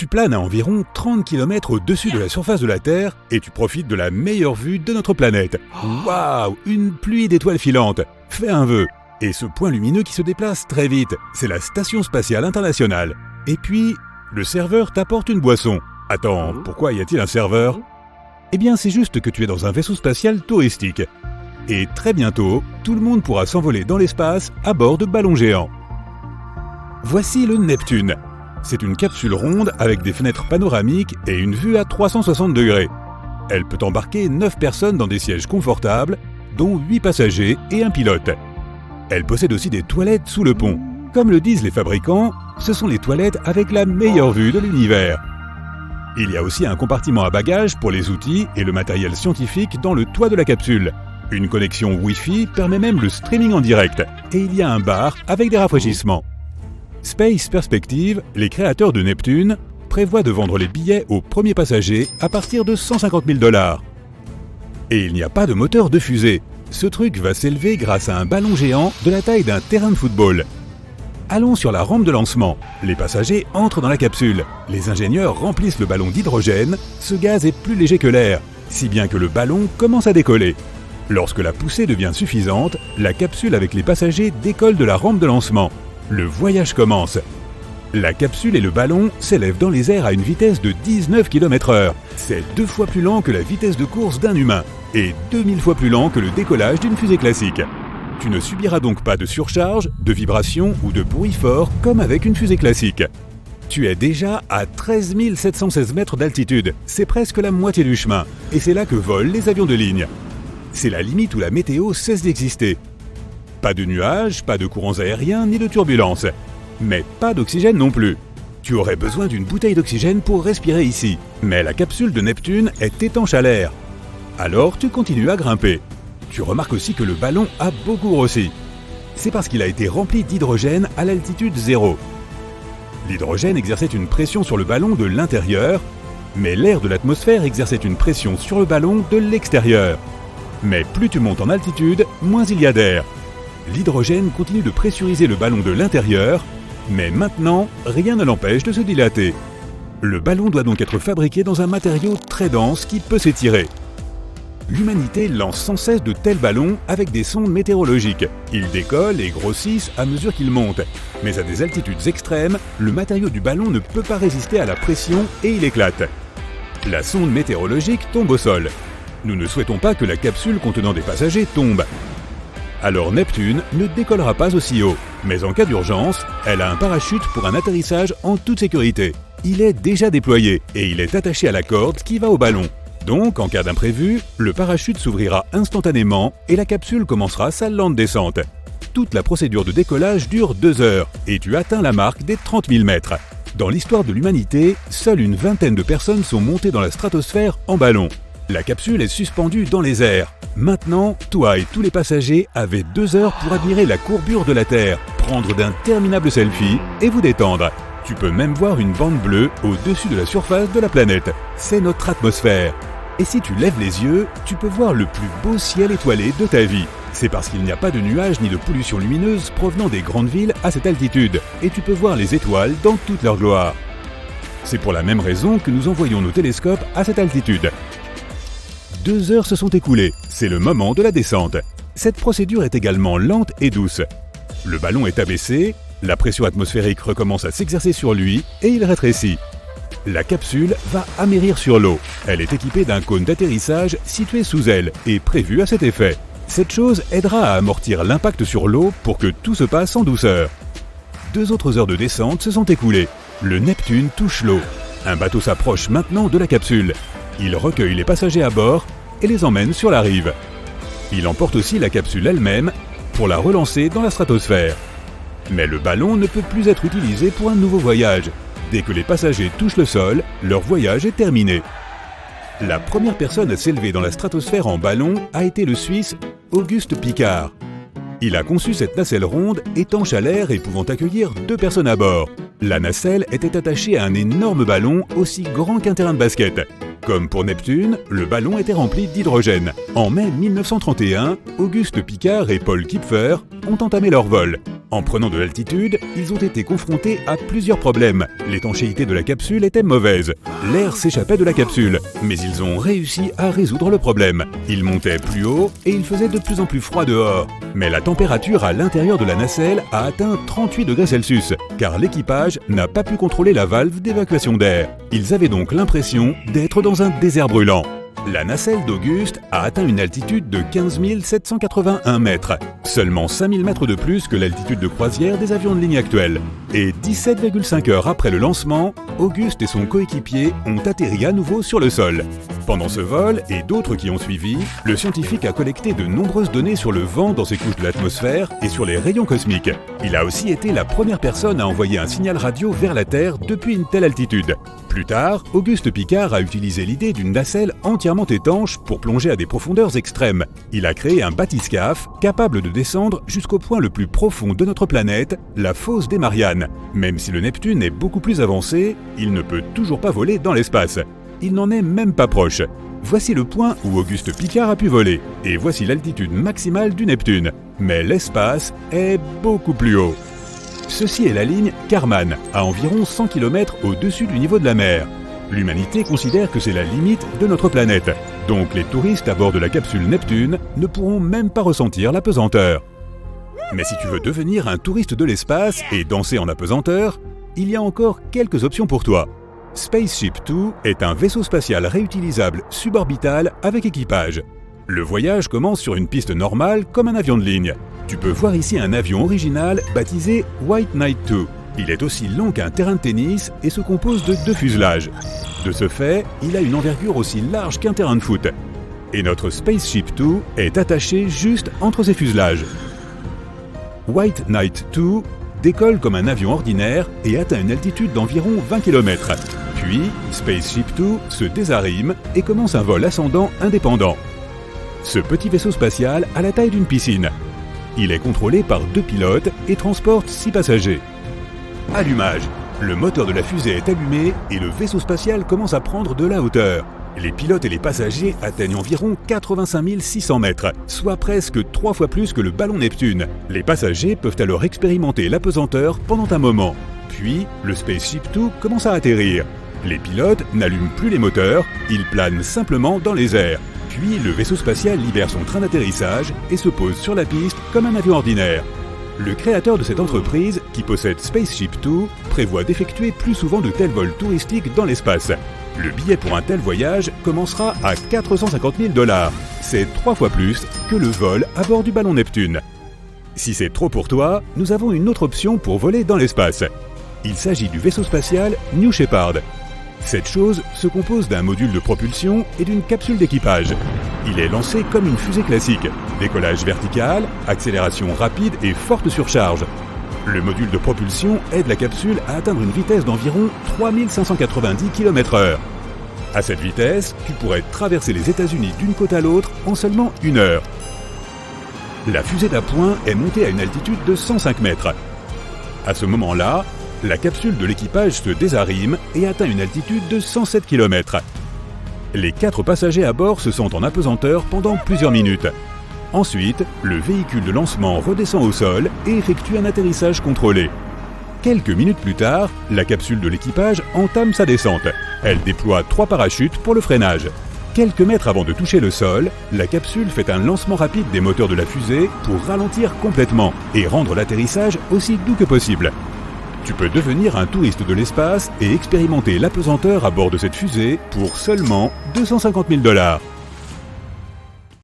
Tu planes à environ 30 km au-dessus de la surface de la Terre et tu profites de la meilleure vue de notre planète. Waouh, une pluie d'étoiles filantes. Fais un vœu. Et ce point lumineux qui se déplace très vite, c'est la Station Spatiale Internationale. Et puis, le serveur t'apporte une boisson. Attends, pourquoi y a-t-il un serveur ? Eh bien, c'est juste que tu es dans un vaisseau spatial touristique. Et très bientôt, tout le monde pourra s'envoler dans l'espace à bord de ballons géants. Voici le Neptune. C'est une capsule ronde avec des fenêtres panoramiques et une vue à 360 degrés. Elle peut embarquer 9 personnes dans des sièges confortables, dont 8 passagers et un pilote. Elle possède aussi des toilettes sous le pont. Comme le disent les fabricants, ce sont les toilettes avec la meilleure vue de l'univers. Il y a aussi un compartiment à bagages pour les outils et le matériel scientifique dans le toit de la capsule. Une connexion Wi-Fi permet même le streaming en direct. Et il y a un bar avec des rafraîchissements. Space Perspective, les créateurs de Neptune, prévoient de vendre les billets aux premiers passagers à partir de 150 000 $. Et il n'y a pas de moteur de fusée. Ce truc va s'élever grâce à un ballon géant de la taille d'un terrain de football. Allons sur la rampe de lancement. Les passagers entrent dans la capsule. Les ingénieurs remplissent le ballon d'hydrogène. Ce gaz est plus léger que l'air, si bien que le ballon commence à décoller. Lorsque la poussée devient suffisante, la capsule avec les passagers décolle de la rampe de lancement. Le voyage commence. La capsule et le ballon s'élèvent dans les airs à une vitesse de 19 km/h. C'est 2 fois plus lent que la vitesse de course d'un humain et 2000 fois plus lent que le décollage d'une fusée classique. Tu ne subiras donc pas de surcharge, de vibrations ou de bruit fort comme avec une fusée classique. Tu es déjà à 13 716 mètres d'altitude, c'est presque la moitié du chemin, et c'est là que volent les avions de ligne. C'est la limite où la météo cesse d'exister. Pas de nuages, pas de courants aériens ni de turbulences. Mais pas d'oxygène non plus. Tu aurais besoin d'une bouteille d'oxygène pour respirer ici, mais la capsule de Neptune est étanche à l'air. Alors tu continues à grimper. Tu remarques aussi que le ballon a beaucoup grossi. C'est parce qu'il a été rempli d'hydrogène à l'altitude 0. L'hydrogène exerçait une pression sur le ballon de l'intérieur, mais l'air de l'atmosphère exerçait une pression sur le ballon de l'extérieur. Mais plus tu montes en altitude, moins il y a d'air. L'hydrogène continue de pressuriser le ballon de l'intérieur, mais maintenant, rien ne l'empêche de se dilater. Le ballon doit donc être fabriqué dans un matériau très dense qui peut s'étirer. L'humanité lance sans cesse de tels ballons avec des sondes météorologiques. Ils décollent et grossissent à mesure qu'ils montent. Mais à des altitudes extrêmes, le matériau du ballon ne peut pas résister à la pression et il éclate. La sonde météorologique tombe au sol. Nous ne souhaitons pas que la capsule contenant des passagers tombe. Alors Neptune ne décollera pas aussi haut, mais en cas d'urgence, elle a un parachute pour un atterrissage en toute sécurité. Il est déjà déployé et il est attaché à la corde qui va au ballon. Donc, en cas d'imprévu, le parachute s'ouvrira instantanément et la capsule commencera sa lente descente. Toute la procédure de décollage dure 2 heures et tu atteins la marque des 30 000 mètres. Dans l'histoire de l'humanité, seule une vingtaine de personnes sont montées dans la stratosphère en ballon. La capsule est suspendue dans les airs. Maintenant, toi et tous les passagers avez 2 heures pour admirer la courbure de la Terre, prendre d'interminables selfies et vous détendre. Tu peux même voir une bande bleue au-dessus de la surface de la planète. C'est notre atmosphère. Et si tu lèves les yeux, tu peux voir le plus beau ciel étoilé de ta vie. C'est parce qu'il n'y a pas de nuages ni de pollution lumineuse provenant des grandes villes à cette altitude. Et tu peux voir les étoiles dans toute leur gloire. C'est pour la même raison que nous envoyons nos télescopes à cette altitude. 2 heures se sont écoulées, c'est le moment de la descente. Cette procédure est également lente et douce. Le ballon est abaissé, la pression atmosphérique recommence à s'exercer sur lui et il rétrécit. La capsule va amérir sur l'eau. Elle est équipée d'un cône d'atterrissage situé sous elle et prévu à cet effet. Cette chose aidera à amortir l'impact sur l'eau pour que tout se passe en douceur. 2 autres heures de descente se sont écoulées. Le Neptune touche l'eau. Un bateau s'approche maintenant de la capsule. Il recueille les passagers à bord et les emmène sur la rive. Il emporte aussi la capsule elle-même pour la relancer dans la stratosphère. Mais le ballon ne peut plus être utilisé pour un nouveau voyage. Dès que les passagers touchent le sol, leur voyage est terminé. La première personne à s'élever dans la stratosphère en ballon a été le Suisse Auguste Piccard. Il a conçu cette nacelle ronde, étanche à l'air et pouvant accueillir 2 personnes à bord. La nacelle était attachée à un énorme ballon aussi grand qu'un terrain de basket. Comme pour Neptune, le ballon était rempli d'hydrogène. En mai 1931, Auguste Piccard et Paul Kipfer ont entamé leur vol. En prenant de l'altitude, ils ont été confrontés à plusieurs problèmes. L'étanchéité de la capsule était mauvaise. L'air s'échappait de la capsule, mais ils ont réussi à résoudre le problème. Ils montaient plus haut et il faisait de plus en plus froid dehors. Mais la température à l'intérieur de la nacelle a atteint 38 degrés Celsius, car l'équipage n'a pas pu contrôler la valve d'évacuation d'air. Ils avaient donc l'impression d'être dans un désert brûlant. La nacelle d'Auguste a atteint une altitude de 15 781 mètres, seulement 5000 mètres de plus que l'altitude de croisière des avions de ligne actuels. Et 17,5 heures après le lancement, Auguste et son coéquipier ont atterri à nouveau sur le sol. Pendant ce vol, et d'autres qui ont suivi, le scientifique a collecté de nombreuses données sur le vent dans ces couches de l'atmosphère et sur les rayons cosmiques. Il a aussi été la première personne à envoyer un signal radio vers la Terre depuis une telle altitude. Plus tard, Auguste Piccard a utilisé l'idée d'une nacelle entièrement étanche pour plonger à des profondeurs extrêmes. Il a créé un bathyscaphe capable de descendre jusqu'au point le plus profond de notre planète, la fosse des Mariannes. Même si le Neptune est beaucoup plus avancé, il ne peut toujours pas voler dans l'espace. Il n'en est même pas proche. Voici le point où Auguste Piccard a pu voler, et voici l'altitude maximale du Neptune. Mais l'espace est beaucoup plus haut. Ceci est la ligne Kármán, à environ 100 km au-dessus du niveau de la mer. L'humanité considère que c'est la limite de notre planète, donc les touristes à bord de la capsule Neptune ne pourront même pas ressentir la pesanteur. Mais si tu veux devenir un touriste de l'espace et danser en apesanteur, il y a encore quelques options pour toi. Spaceship Two est un vaisseau spatial réutilisable suborbital avec équipage. Le voyage commence sur une piste normale comme un avion de ligne. Tu peux voir ici un avion original baptisé White Knight 2. Il est aussi long qu'un terrain de tennis et se compose de 2 fuselages. De ce fait, il a une envergure aussi large qu'un terrain de foot. Et notre Spaceship 2 est attaché juste entre ces fuselages. White Knight 2 décolle comme un avion ordinaire et atteint une altitude d'environ 20 km. Puis, Spaceship 2 se désarime et commence un vol ascendant indépendant. Ce petit vaisseau spatial a la taille d'une piscine. Il est contrôlé par 2 pilotes et transporte 6 passagers. Allumage. Le moteur de la fusée est allumé et le vaisseau spatial commence à prendre de la hauteur. Les pilotes et les passagers atteignent environ 85 600 mètres, soit presque 3 fois plus que le ballon Neptune. Les passagers peuvent alors expérimenter l'apesanteur pendant un moment. Puis, le Spaceship 2 commence à atterrir. Les pilotes n'allument plus les moteurs, ils planent simplement dans les airs. Puis, le vaisseau spatial libère son train d'atterrissage et se pose sur la piste comme un avion ordinaire. Le créateur de cette entreprise, qui possède Spaceship 2, prévoit d'effectuer plus souvent de tels vols touristiques dans l'espace. Le billet pour un tel voyage commencera à 450 000 $. C'est 3 fois plus que le vol à bord du ballon Neptune. Si c'est trop pour toi, nous avons une autre option pour voler dans l'espace. Il s'agit du vaisseau spatial New Shepard. Cette chose se compose d'un module de propulsion et d'une capsule d'équipage. Il est lancé comme une fusée classique. Décollage vertical, accélération rapide et forte surcharge. Le module de propulsion aide la capsule à atteindre une vitesse d'environ 3590 km/h. À cette vitesse, tu pourrais traverser les États-Unis d'une côte à l'autre en seulement 1 heure. La fusée d'appoint est montée à une altitude de 105 mètres. À ce moment-là, la capsule de l'équipage se désarime et atteint une altitude de 107 km. Les 4 passagers à bord se sentent en apesanteur pendant plusieurs minutes. Ensuite, le véhicule de lancement redescend au sol et effectue un atterrissage contrôlé. Quelques minutes plus tard, la capsule de l'équipage entame sa descente. Elle déploie 3 parachutes pour le freinage. Quelques mètres avant de toucher le sol, la capsule fait un lancement rapide des moteurs de la fusée pour ralentir complètement et rendre l'atterrissage aussi doux que possible. Tu peux devenir un touriste de l'espace et expérimenter l'apesanteur à bord de cette fusée pour seulement 250 000 $.